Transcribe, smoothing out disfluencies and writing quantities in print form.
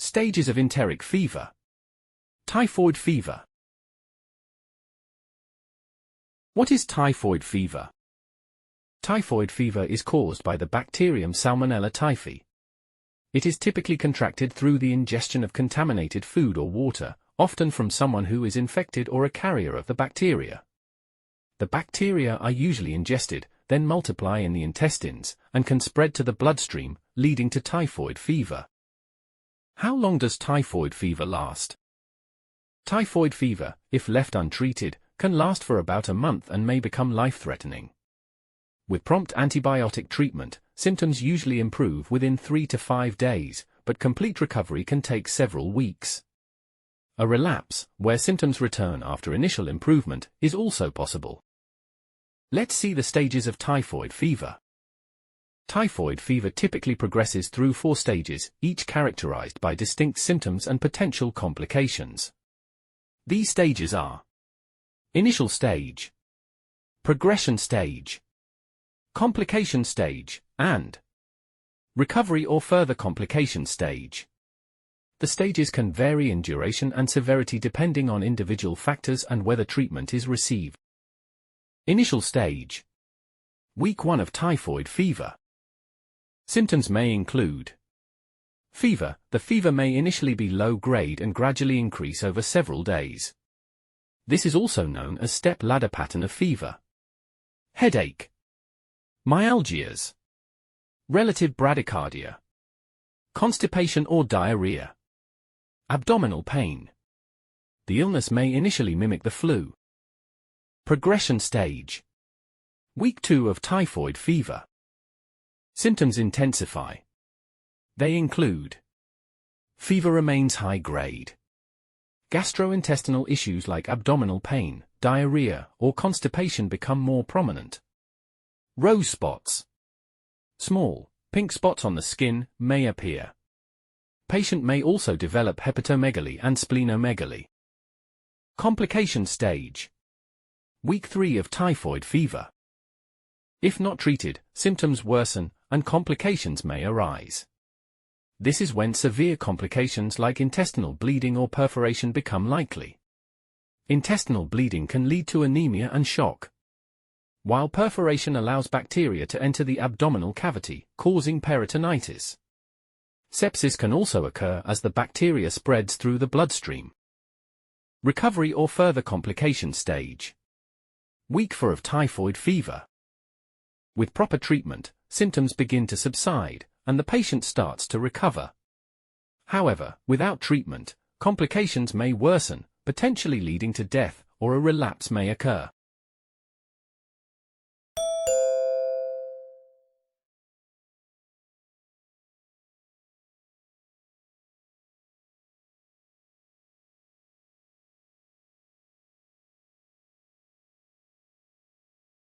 Stages of enteric fever. Typhoid fever. What is typhoid fever? Typhoid fever is caused by the bacterium Salmonella Typhi. It is typically contracted through the ingestion of contaminated food or water, often from someone who is infected or a carrier of the bacteria. The bacteria are usually ingested, then multiply in the intestines, and can spread to the bloodstream, leading to typhoid fever. How long does typhoid fever last? Typhoid fever, if left untreated, can last for about a month and may become life-threatening. With prompt antibiotic treatment, symptoms usually improve within 3 to 5 days, but complete recovery can take several weeks. A relapse, where symptoms return after initial improvement, is also possible. Let's see the stages of typhoid fever. Typhoid fever typically progresses through 4 stages, each characterized by distinct symptoms and potential complications. These stages are: initial stage, progression stage, complication stage, and recovery or further complication stage. The stages can vary in duration and severity depending on individual factors and whether treatment is received. Initial stage. Week 1 of typhoid fever. Symptoms may include fever. The fever may initially be low-grade and gradually increase over several days. This is also known as step-ladder pattern of fever. Headache, myalgias, relative bradycardia, constipation or diarrhea, abdominal pain. The illness may initially mimic the flu. Progression stage. Week 2 of typhoid fever. Symptoms intensify. They include fever remains high-grade, gastrointestinal issues like abdominal pain, diarrhea, or constipation become more prominent. Rose spots. Small, pink spots on the skin may appear. Patient may also develop hepatomegaly and splenomegaly. Complication stage. Week 3 of typhoid fever. If not treated, symptoms worsen, and complications may arise. This is when severe complications like intestinal bleeding or perforation become likely. Intestinal bleeding can lead to anemia and shock, while perforation allows bacteria to enter the abdominal cavity, causing peritonitis. Sepsis can also occur as the bacteria spreads through the bloodstream. Recovery or further complication stage. Week 4 of typhoid fever. With proper treatment, symptoms begin to subside, and the patient starts to recover. However, without treatment, complications may worsen, potentially leading to death, or a relapse may occur.